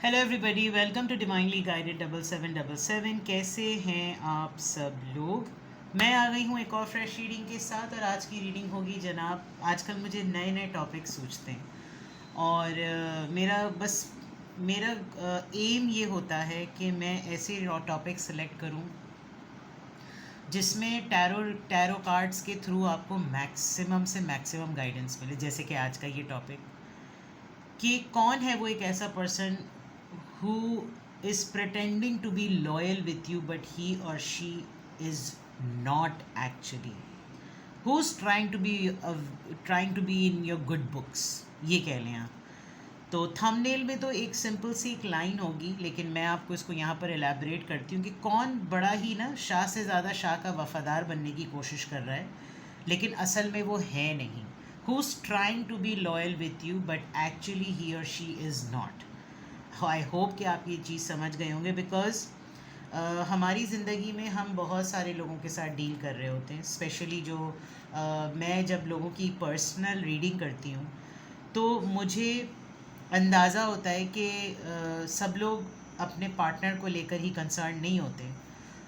Hello everybody, welcome to divinely guided 7777। कैसे हैं आप सब लोग। मैं आ गई हूँ एक और फ्रेश रीडिंग के साथ, और आज की रीडिंग होगी जनाब। आजकल मुझे नए नए टॉपिक सूझते हैं, और मेरा एम ये होता है कि मैं ऐसे टॉपिक सेलेक्ट करूँ जिसमें टैरो टैरो कार्ड्स के थ्रू आपको मैक्सिमम से मैक्सिमम गाइडेंस मिले। जैसे कि आज का ये टॉपिक, कि कौन है वो एक ऐसा person who is pretending to be loyal with you but he or she is not actually, who's trying to be in your good books, ये कह लें आप। तो थंबनेल में तो एक सिंपल सी एक लाइन होगी, लेकिन मैं आपको इसको यहाँ पर एलैबोरेट करती हूँ कि कौन बड़ा ही ना शाह से ज़्यादा शाह का वफादार बनने की कोशिश कर रहा है, लेकिन असल में वो है नहीं। who's trying to be loyal with you but actually he or she is not। I hope कि आप ये चीज़ समझ गए होंगे, बिकॉज़ हमारी ज़िंदगी में हम बहुत सारे लोगों के साथ डील कर रहे होते हैं। स्पेशली जो मैं जब लोगों की पर्सनल रीडिंग करती हूँ, तो मुझे अंदाज़ा होता है कि सब लोग अपने पार्टनर को लेकर ही कंसर्न नहीं होते।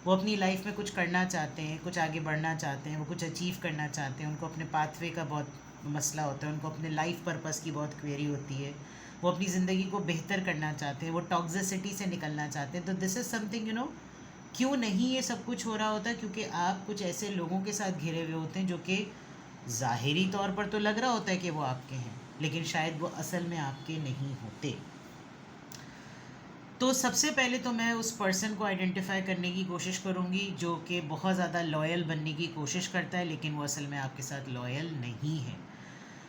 वो अपनी लाइफ में कुछ करना चाहते हैं, कुछ आगे बढ़ना चाहते हैं, वो कुछ अचीव करना चाहते हैं, उनको अपने पाथवे का बहुत मसला होता है, उनको अपने लाइफ पर्पस की बहुत क्वेरी होती है, वो अपनी ज़िंदगी को बेहतर करना चाहते हैं, वो टॉक्सिसिटी से निकलना चाहते हैं। तो दिस इज़ समथिंग क्यों नहीं ये सब कुछ हो रहा होता है, क्योंकि आप कुछ ऐसे लोगों के साथ घिरे हुए होते हैं जो कि ज़ाहिरी तौर पर तो लग रहा होता है कि वो आपके हैं, लेकिन शायद वो असल में आपके नहीं होते। तो सबसे पहले तो मैं उस पर्सन को आइडेंटिफाई करने की कोशिश करूँगी जो कि बहुत ज़्यादा लॉयल बनने की कोशिश करता है, लेकिन वो असल में आपके साथ लॉयल नहीं है।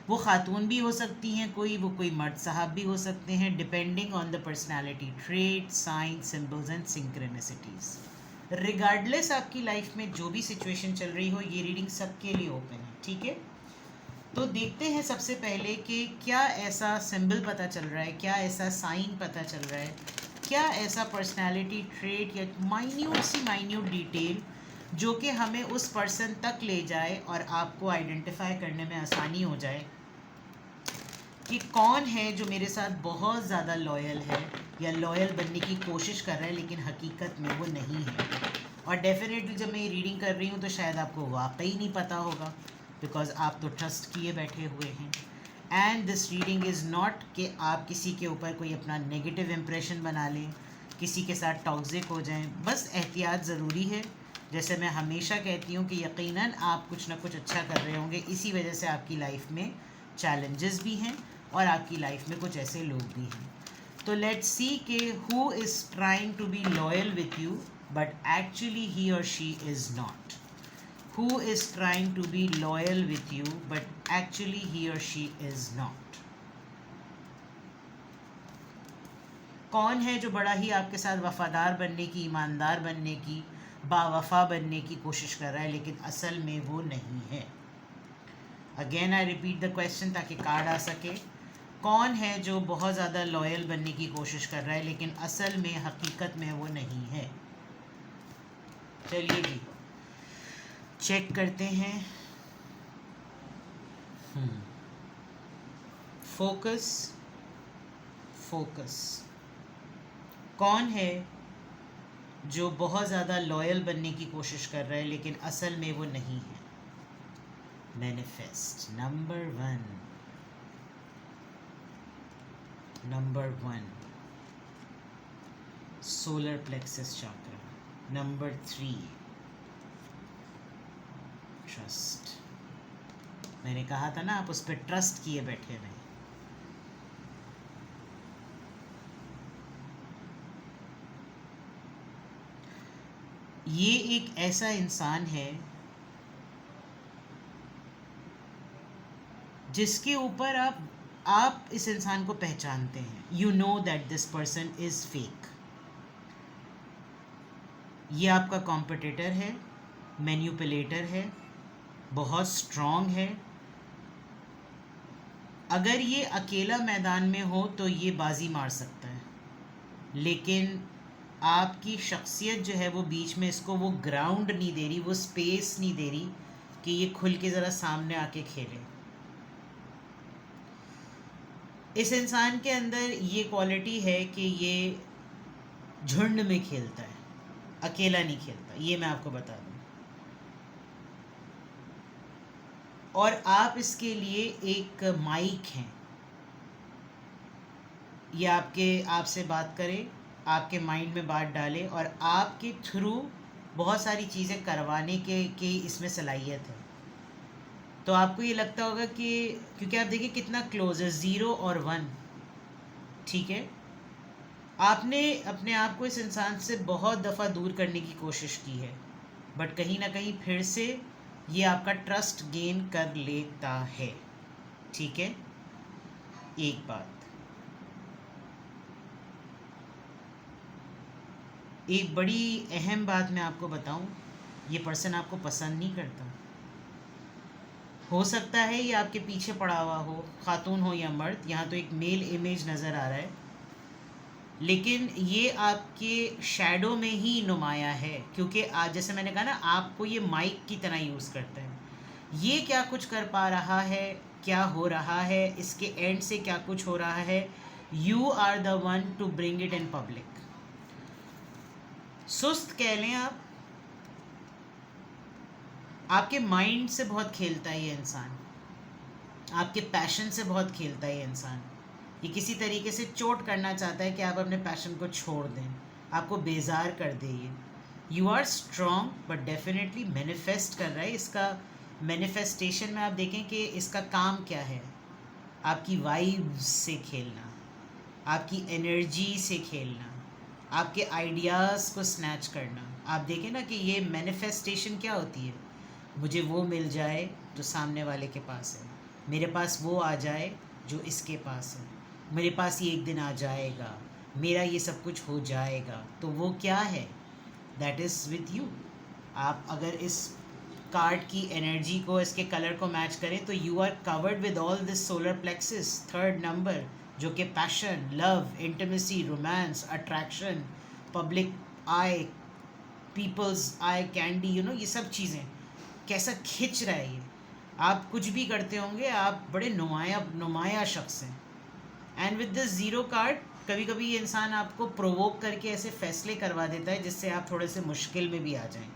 वो ख़ातून भी हो सकती हैं, कोई मर्द साहब भी हो सकते हैं, depending on the personality trait, sign, symbols and synchronicities. Regardless आपकी लाइफ में जो भी सिचुएशन चल रही हो, ये रीडिंग सबके लिए ओपन है, ठीक है। तो देखते हैं सबसे पहले कि क्या ऐसा सिंबल पता चल रहा है, क्या ऐसा साइन पता चल रहा है, क्या ऐसा पर्सनालिटी ट्रेट या माइन्यूट डिटेल जो कि हमें उस पर्सन तक ले जाए और आपको आइडेंटिफाई करने में आसानी हो जाए कि कौन है जो मेरे साथ बहुत ज़्यादा लॉयल है या लॉयल बनने की कोशिश कर रहा है, लेकिन हकीकत में वो नहीं है। और डेफिनेटली जब मैं ये रीडिंग कर रही हूँ तो शायद आपको वाकई नहीं पता होगा, बिकॉज आप तो ट्रस्ट किए बैठे हुए हैं। And this reading is not कि आप किसी के ऊपर कोई अपना नेगेटिव इम्प्रेशन बना लें, किसी के साथ टॉक्सिक हो जाएं। बस एहतियात ज़रूरी है। जैसे मैं हमेशा कहती हूँ कि यकीनन आप कुछ ना कुछ अच्छा कर रहे होंगे, इसी वजह से आपकी लाइफ में चैलेंजेस भी हैं और आपकी लाइफ में कुछ ऐसे लोग भी हैं। तो लेट्स सी कि who is trying to be loyal with you but actually he और she is not. Who is trying to be loyal with you but actually he or she is not। कौन है जो बड़ा ही आपके साथ वफादार बनने की, ईमानदार बनने की, बावफा बनने की कोशिश कर रहा है, लेकिन असल में वो नहीं है। Again I repeat the question ताकि कार्ड आ सके। कौन है जो बहुत ज़्यादा लॉयल बनने की कोशिश कर रहा है, लेकिन असल में हकीकत में वो नहीं है। चलिए जी, चेक करते हैं। Focus focus. कौन है जो बहुत ज़्यादा लॉयल बनने की कोशिश कर रहा है, लेकिन असल में वो नहीं है। Manifest number one solar plexus chakra. Number 3 trust. मैंने कहा था ना, आप उस पर ट्रस्ट किए बैठे हुए। ये एक ऐसा इंसान है जिसके ऊपर आप इस इंसान को पहचानते हैं। You know that this person is fake. ये आपका कॉम्पिटिटर है, मैन्युपुलेटर है, बहुत स्ट्रॉन्ग है। अगर ये अकेला मैदान में हो तो ये बाजी मार सकता है, लेकिन आपकी शख्सियत जो है वो बीच में इसको वो ग्राउंड नहीं दे रही, वो स्पेस नहीं दे रही कि ये खुल के ज़रा सामने आके खेले। इस इंसान के अंदर ये क्वालिटी है कि ये झुंड में खेलता है, अकेला नहीं खेलता, ये मैं आपको बता दूं। और आप इसके लिए एक माइक हैं, ये आपसे बात करे, आपके माइंड में बात डाले और आपके थ्रू बहुत सारी चीज़ें करवाने के इसमें सलाहियत है। तो आपको ये लगता होगा कि, क्योंकि आप देखिए कितना क्लोज है, 0 और 1, ठीक है। आपने अपने आप को इस इंसान से बहुत दफ़ा दूर करने की कोशिश की है, बट कहीं ना कहीं फिर से ये आपका ट्रस्ट गेन कर लेता है, ठीक है। एक बात, एक बड़ी अहम बात मैं आपको बताऊं, ये पर्सन आपको पसंद नहीं करता। हो सकता है ये आपके पीछे पड़ा हुआ हो, खातून हो या मर्द, यहाँ तो एक मेल इमेज नज़र आ रहा है, लेकिन ये आपके शैडो में ही नुमाया है। क्योंकि आज जैसे मैंने कहा ना, आपको ये माइक की तरह यूज़ करता है। ये क्या कुछ कर पा रहा है, क्या हो रहा है, इसके एंड से क्या कुछ हो रहा है, you are the one to bring it in public. सुस्त कह लें आप, आपके माइंड से बहुत खेलता है ये इंसान, आपके पैशन से बहुत खेलता है ये इंसान। ये किसी तरीके से चोट करना चाहता है कि आप अपने पैशन को छोड़ दें, आपको बेजार कर दे। ये you are strong, but definitely manifest कर रहा है। इसका मैनिफेस्टेशन में आप देखें कि इसका काम क्या है, आपकी वाइब्स से खेलना, आपकी एनर्जी से खेलना, आपके आइडियाज़ को स्नैच करना। आप देखें ना कि ये मैनिफेस्टेशन क्या होती है, मुझे वो मिल जाए जो सामने वाले के पास है, मेरे पास वो आ जाए जो इसके पास है, मेरे पास ये एक दिन आ जाएगा, मेरा ये सब कुछ हो जाएगा। तो वो क्या है, दैट इज़ विद यू। आप अगर इस कार्ड की एनर्जी को, इसके कलर को मैच करें, तो you are covered with all this solar plexus, 3rd number, जो कि passion, love, intimacy, romance, attraction, public eye, people's eye candy, ये सब चीज़ें कैसा खिंच रहा है ये। आप कुछ भी करते होंगे, आप बड़े नुमाया शख्स हैं। एंड विद दिस 0 कार्ड, कभी कभी ये इंसान आपको प्रोवोक करके ऐसे फैसले करवा देता है जिससे आप थोड़े से मुश्किल में भी आ जाएं।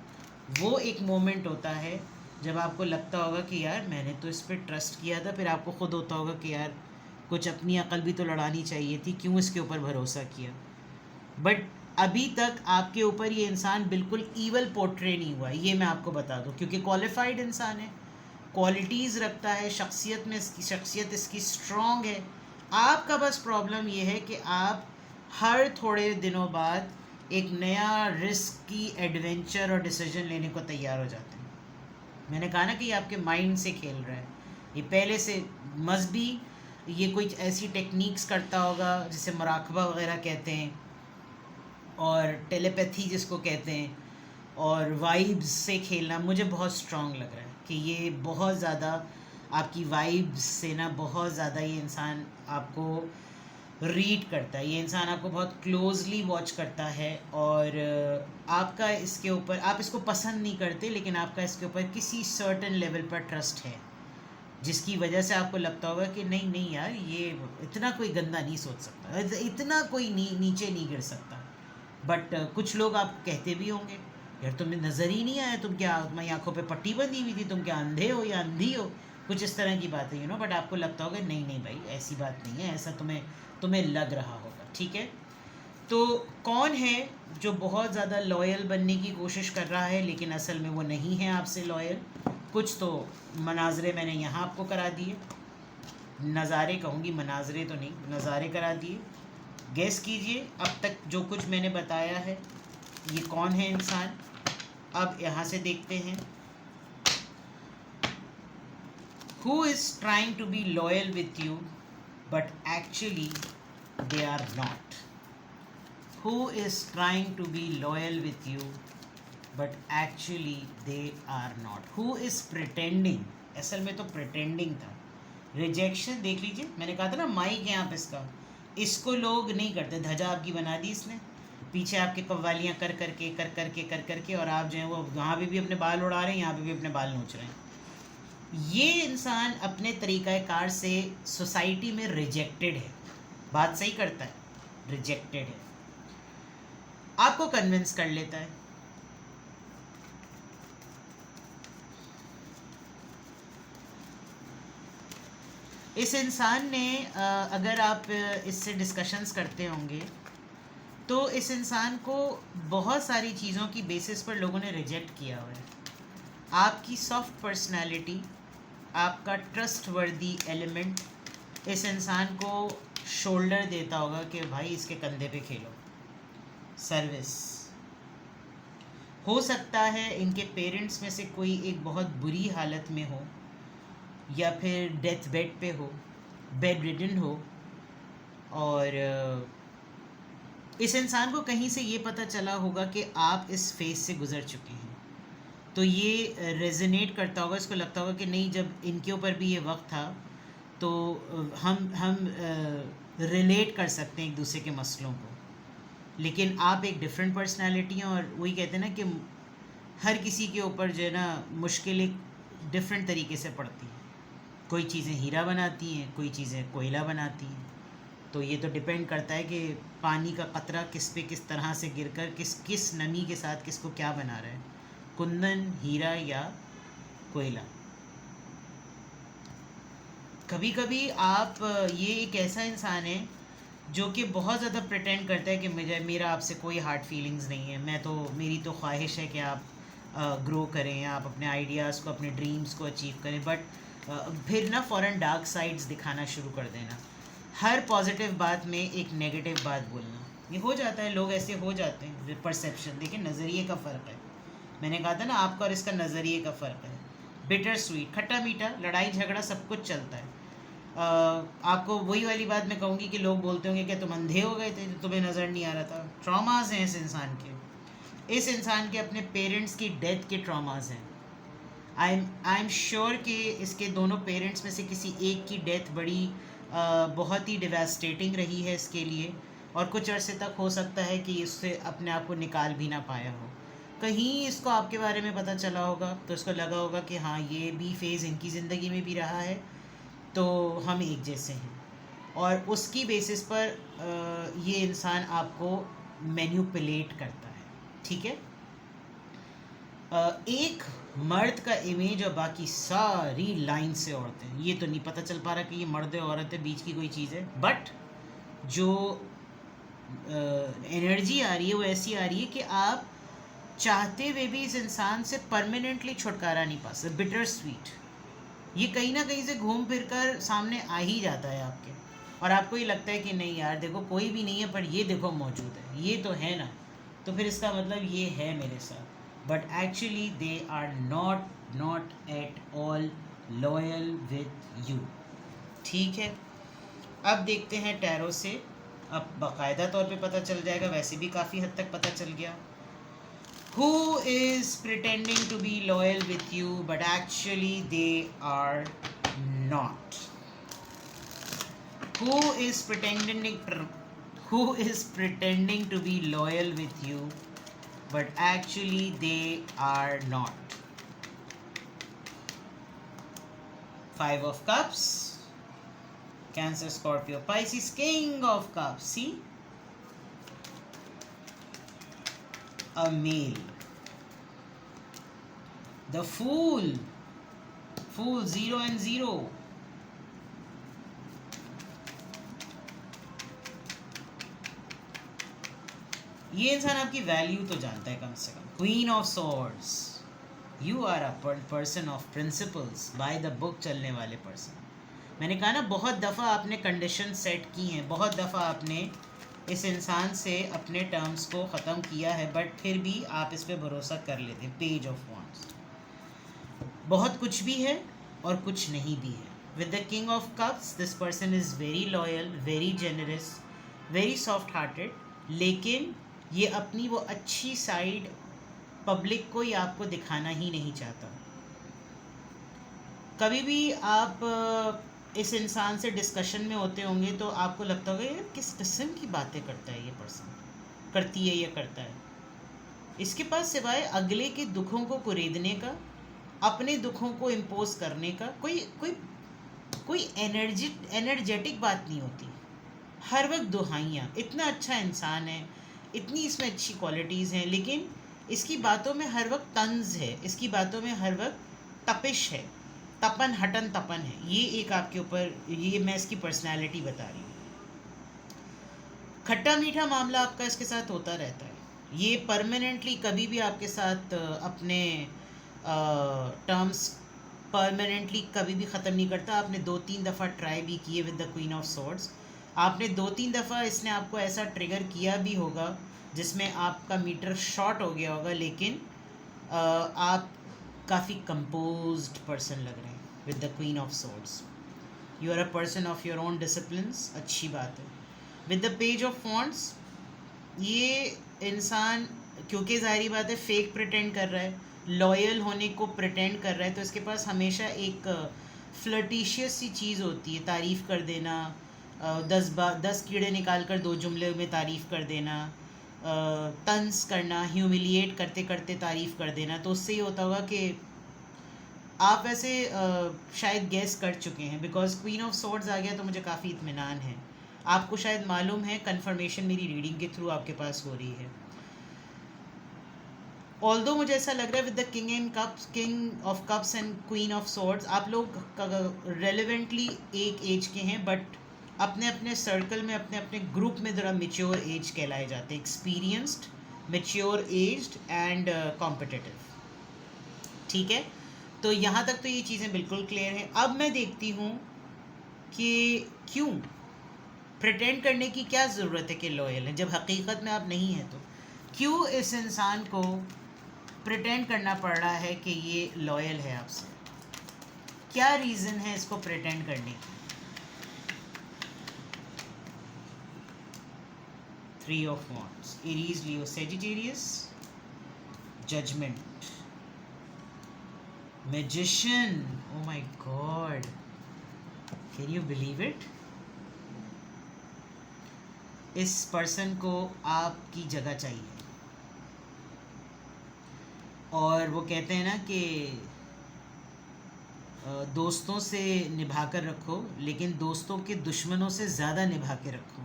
वो एक मोमेंट होता है जब आपको लगता होगा कि यार मैंने तो इस पर ट्रस्ट किया था, फिर आपको ख़ुद होता होगा कि यार कुछ अपनी अकल भी तो लड़ानी चाहिए थी, क्यों इसके ऊपर भरोसा किया। बट अभी तक आपके ऊपर ये इंसान बिल्कुल ईवल पोर्ट्रे नहीं हुआ, ये मैं आपको बता दूं, क्योंकि क्वालिफाइड इंसान है, क्वालिटीज़ रखता है, शख्सियत में शख्सियत इसकी स्ट्रॉन्ग है। आपका बस प्रॉब्लम ये है कि आप हर थोड़े दिनों बाद एक नया रिस्की एडवेंचर और डिसीजन लेने को तैयार हो जाते हैं। मैंने कहा ना कि ये आपके माइंड से खेल रहा है, ये पहले से मजबी, ये कोई ऐसी टेक्निक्स करता होगा जिसे मुराकबा वगैरह कहते हैं, और टेलीपैथी जिसको कहते हैं, और वाइब्स से खेलना मुझे बहुत स्ट्रॉन्ग लग रहा है कि ये बहुत ज़्यादा आपकी वाइब्स से ना, बहुत ज़्यादा ये इंसान आपको रीड करता है, ये इंसान आपको बहुत क्लोजली वॉच करता है। और आपका इसके ऊपर, आप इसको पसंद नहीं करते, लेकिन आपका इसके ऊपर किसी सर्टेन लेवल पर ट्रस्ट है, जिसकी वजह से आपको लगता होगा कि नहीं नहीं यार, ये इतना कोई गंदा नहीं सोच सकता, इतना कोई नीचे नहीं गिर सकता। बट कुछ लोग आप कहते भी होंगे, यार तुम्हें नज़र ही नहीं आया, तुम क्या, तुम्हारी आंखों पे पट्टी बंधी हुई थी, तुम क्या अंधे हो या अंधी हो, कुछ इस तरह की बातें, बट आपको लगता होगा नहीं नहीं भाई ऐसी बात नहीं है, ऐसा तुम्हें लग रहा होगा, ठीक है। तो कौन है जो बहुत ज़्यादा लॉयल बनने की कोशिश कर रहा है लेकिन असल में वो नहीं है आपसे लॉयल। कुछ तो मनाजरे मैंने यहाँ आपको करा दिए, नज़ारे कहूँगी, मनाजरे तो नहीं, नज़ारे करा दिए। गैस कीजिए अब तक जो कुछ मैंने बताया है, ये कौन है इंसान। अब यहाँ से देखते हैं, who is trying to be loyal with you but actually they are not. Who is trying to be loyal with you but actually they are not. Who is pretending, असल में तो pretending था। रिजेक्शन देख लीजिए, मैंने कहा था ना माइक है आप इसका, इसको लोग नहीं करते, धजा आपकी बना दी इसने, पीछे आपके कव्वालियाँ कर करके और आप जो है वो वहाँ पे भी अपने बाल उड़ा रहे हैं, यहाँ पे भी अपने बाल नोच रहे हैं। ये इंसान अपने तरीक़ाकार से सोसाइटी में रिजेक्टेड है, बात सही करता है, रिजेक्टेड है, आपको कन्विंस कर लेता है। इस इंसान ने अगर आप इससे डिस्कशंस करते होंगे तो इस इंसान को बहुत सारी चीज़ों की बेसिस पर लोगों ने रिजेक्ट किया हुआ है। आपकी सॉफ्ट पर्सनालिटी, आपका ट्रस्ट वर्दी एलिमेंट इस इंसान को शोल्डर देता होगा कि भाई इसके कंधे पे खेलो। सर्विस हो सकता है इनके पेरेंट्स में से कोई एक बहुत बुरी हालत में हो या फिर डेथ बेड पे हो, बेड रिडन हो, और इस इंसान को कहीं से ये पता चला होगा कि आप इस फेज से गुज़र चुके हैं, तो ये रेजोनेट करता होगा, इसको लगता होगा कि नहीं, जब इनके ऊपर भी ये वक्त था तो हम रिलेट कर सकते हैं एक दूसरे के मसलों को। लेकिन आप एक डिफरेंट पर्सनालिटी हैं, और वही कहते हैं ना कि हर किसी के ऊपर जो है ना मुश्किलें डिफरेंट तरीके से पड़ती हैं। कोई चीज़ें हीरा बनाती हैं, कोई चीज़ें कोयला बनाती हैं। तो ये तो डिपेंड करता है कि पानी का कतरा किस पे किस तरह से गिरकर किस नमी के साथ किसको क्या बना रहा है, कुंदन, हीरा या कोयला। कभी कभी आप ये एक ऐसा इंसान है जो कि बहुत ज़्यादा प्रिटेंड करता है कि मेरा आपसे कोई हार्ड फीलिंग्स नहीं है, मेरी तो ख्वाहिश है कि आप ग्रो करें, आप अपने आइडियाज़ को, अपने ड्रीम्स को अचीव करें, बट फिर ना फ़ौरन डार्क साइड्स दिखाना शुरू कर देना। हर पॉजिटिव बात में एक नेगेटिव बात बोलना, ये हो जाता है, लोग ऐसे हो जाते हैं। परसेप्शन, देखिए नज़रिए का फ़र्क है। मैंने कहा था ना, आपका और इसका नज़रिए का फ़र्क है। बिटर स्वीट, खट्टा मीठा, लड़ाई झगड़ा सब कुछ चलता है। आपको वही वाली बात मैं कहूँगी कि लोग बोलते होंगे कि तुम अंधे हो गए थे, तुम्हें नज़र नहीं आ रहा था। ट्रॉमास हैं इस इंसान के अपने पेरेंट्स की डेथ के ट्रॉमास हैं। आई एम श्योर कि इसके दोनों पेरेंट्स में से किसी एक की डेथ बड़ी बहुत ही डिवास्टेटिंग रही है इसके लिए, और कुछ अरसे तक हो सकता है कि इससे अपने आप को निकाल भी ना पाया हो। कहीं इसको आपके बारे में पता चला होगा तो इसको लगा होगा कि हाँ, ये भी फेज़ इनकी ज़िंदगी में भी रहा है, तो हम एक जैसे हैं, और उसकी बेसिस पर ये इंसान आपको मैन्युपुलेट करता है। ठीक है, एक मर्द का इमेज और बाकी सारी लाइन से औरतें, ये तो नहीं पता चल पा रहा कि ये मर्द और औरत है, बीच की कोई चीज़ है, बट जो एनर्जी आ रही है वो ऐसी आ रही है कि आप चाहते हुए भी इस इंसान से परमानेंटली छुटकारा नहीं पा सकते। बिटर स्वीट, ये कहीं ना कहीं से घूम फिर कर सामने आ ही जाता है आपके, और आपको ये लगता है कि नहीं यार देखो कोई भी नहीं है, पर ये देखो मौजूद है, ये तो है ना, तो फिर इसका मतलब ये है मेरे साथ। But actually they are not at all loyal with you. ठीक है, अब देखते हैं टैरो से। अब बाकायदा तौर पे पता चल जाएगा, वैसे भी काफ़ी हद तक पता चल गया। Who is pretending to be loyal with you, but actually they are not? Who is pretending to be loyal with you, but actually they are not? Five of Cups, Cancer, Scorpio, Pisces, King of Cups. See? A male. The Fool, 0 and 0. ये इंसान आपकी value तो जानता है कम से कम। Queen of swords, you are a person of principles, by the book चलने वाले पर्सन। मैंने कहा ना, बहुत दफ़ा आपने कंडीशन सेट की हैं, बहुत दफ़ा आपने इस इंसान से अपने टर्म्स को ख़त्म किया है, बट फिर भी आप इस पर भरोसा कर लेते हैं। पेज ऑफ वॉन्ड्स, बहुत कुछ भी है और कुछ नहीं भी है। With the king of cups, this person is very loyal, very generous, very soft hearted, लेकिन ये अपनी वो अच्छी साइड पब्लिक को या आपको दिखाना ही नहीं चाहता। कभी भी आप इस इंसान से डिस्कशन में होते होंगे तो आपको लगता होगा यार किस किस्म की बातें करता है ये पर्सन, करता है। इसके पास सिवाय अगले के दुखों को कुरेदने का अपने दुखों को इम्पोज करने का कोई कोई कोई एनर्जेटिक बात नहीं होती। हर वक्त दुहाइयाँ, इतना अच्छा इंसान है, इतनी इसमें अच्छी क्वालिटीज़ हैं, लेकिन इसकी बातों में हर वक्त तंज है, इसकी बातों में हर वक्त तपिश है, तपन हटन तपन है। ये एक आपके ऊपर, ये मैं इसकी पर्सनैलिटी बता रही हूँ। खट्टा मीठा मामला आपका इसके साथ होता रहता है। ये परमानेंटली कभी भी आपके साथ अपने टर्म्स परमानेंटली कभी भी ख़त्म नहीं करता। आपने 2-3 दफ़ा ट्राई भी किए with the queen of swords, आपने 2-3 दफ़ा इसने आपको ऐसा ट्रिगर किया भी होगा जिसमें आपका मीटर शॉर्ट हो गया होगा, लेकिन आप काफ़ी कंपोज्ड पर्सन लग रहे हैं with the queen of swords. You are a person of your own disciplines, अच्छी बात है। With the page of fonts, ये इंसान क्योंकि ज़ाहिरी बात है फेक प्रिटेंड कर रहा है, लॉयल होने को प्रिटेंड कर रहा है, तो इसके पास हमेशा एक फ्लर्टिशियस सी चीज़ होती है, तारीफ़ कर देना, 10 कीड़े निकाल कर 2 जुमले में तारीफ़ कर देना, तंज करना, ह्यूमिलिएट करते करते तारीफ़ कर देना। तो उससे ये होता होगा कि आप वैसे शायद गेस कर चुके हैं, बिकॉज क्वीन ऑफ सॉर्ड्स आ गया तो मुझे काफ़ी इत्मीनान है। आपको शायद मालूम है, कंफर्मेशन मेरी रीडिंग के थ्रू आपके पास हो रही है। ऑल्दो मुझे ऐसा लग रहा है with the king of cups and queen of swords, आप लोग रेलिवेंटली एक एज के हैं, बट अपने अपने सर्कल में, अपने अपने ग्रुप में ज़रा मेच्योर एज कहलाए जाते हैं, experienced, mature aged and competitive. ठीक है, तो यहाँ तक तो ये चीज़ें बिल्कुल क्लियर हैं। अब मैं देखती हूँ कि क्यों प्रिटेंड करने की क्या ज़रूरत है कि लॉयल है, जब हकीकत में आप नहीं हैं। तो क्यों इस इंसान को प्रिटेंड करना पड़ रहा है कि ये लॉयल है आपसे? क्या रीज़न है इसको प्रिटेंड करने की? 3 of wands, Aries, Leo, Sagittarius, judgment, magician. Oh my God, can you believe it? इस पर्सन को आपकी जगह चाहिए, और वो कहते हैं ना कि दोस्तों से निभा कर रखो, लेकिन दोस्तों के दुश्मनों से ज़्यादा निभा के रखो,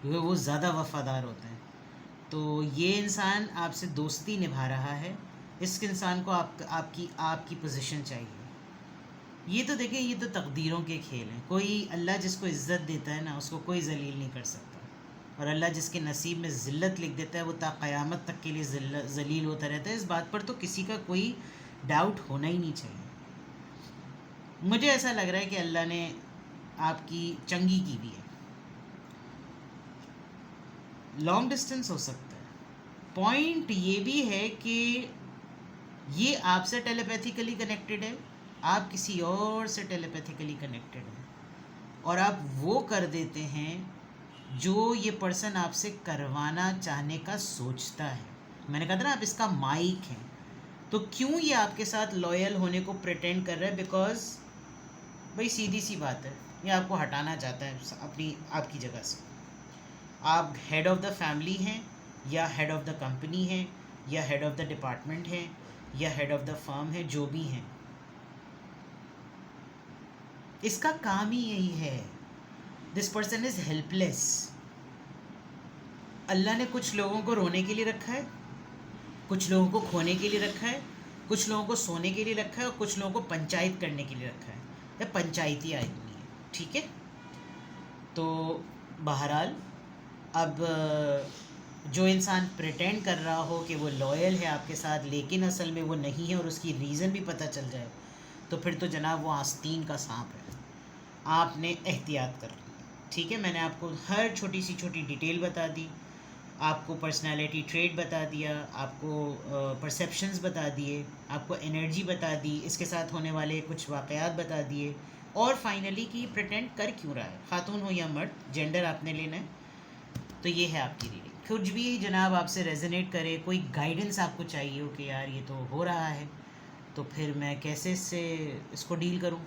क्योंकि वो ज़्यादा वफ़ादार होते हैं। तो ये इंसान आपसे दोस्ती निभा रहा है, इस इंसान को आपकी पोजीशन चाहिए। ये तो देखिए, ये तो तकदीरों के खेल हैं। कोई अल्लाह जिसको इज़्ज़त देता है ना, उसको कोई जलील नहीं कर सकता, और अल्लाह जिसके नसीब में ज़िल्लत लिख देता है वो ता क़यामत तक के लिए ज़लील होता रहता है। इस बात पर तो किसी का कोई डाउट होना ही नहीं चाहिए। मुझे ऐसा लग रहा है कि अल्लाह ने आपकी चंगी की भी है। लॉन्ग डिस्टेंस हो सकता है। पॉइंट ये भी है कि ये आपसे टेलीपैथिकली कनेक्टेड है, आप किसी और से टेलीपैथिकली कनेक्टेड हैं, और आप वो कर देते हैं जो ये पर्सन आपसे करवाना चाहने का सोचता है। मैंने कहा था ना, आप इसका माइक हैं। तो क्यों ये आपके साथ लॉयल होने को प्रिटेंड कर रहा है? बिकॉज भाई सीधी सी बात है, ये आपको हटाना चाहता है आपकी जगह से। आप हेड ऑफ़ द फैमिली हैं, या हेड ऑफ़ द कंपनी हैं, या हेड ऑफ़ द डिपार्टमेंट हैं, या हेड ऑफ़ द फर्म है, जो भी हैं, इसका काम ही यही है। This person is helpless. Allah ने कुछ लोगों को रोने के लिए रखा है, कुछ लोगों को खोने के लिए रखा है, कुछ लोगों को सोने के लिए रखा है, और कुछ लोगों को पंचायत करने के लिए रखा है। यह पंचायती आदमी है, ठीक है। तो बहरहाल, अब जो इंसान प्रिटेंड कर रहा हो कि वो लॉयल है आपके साथ, लेकिन असल में वो नहीं है, और उसकी रीज़न भी पता चल जाए, तो फिर तो जनाब वो आस्तीन का सांप है। आपने एहतियात करनी है, ठीक है। मैंने आपको हर छोटी सी छोटी डिटेल बता दी, आपको पर्सनालिटी ट्रेट बता दिया, आपको परसेप्शंस बता दिए, आपको एनर्जी बता दी, इसके साथ होने वाले कुछ वाक़यात बता दिए, और फाइनली कि प्रिटेंड कर क्यों रहा है, ख़ातून हो या मर्द, जेंडर आपने लेना है। तो ये है आपकी रीडिंग। कुछ भी जनाब आपसे रेजोनेट करे, कोई गाइडेंस आपको चाहिए हो कि यार ये तो हो रहा है, तो फिर मैं कैसे इसको डील करूं,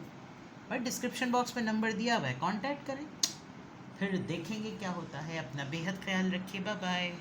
और डिस्क्रिप्शन बॉक्स में नंबर दिया हुआ है, कांटेक्ट करें, फिर देखेंगे क्या होता है। अपना बेहद ख्याल रखिए, बाय बाय।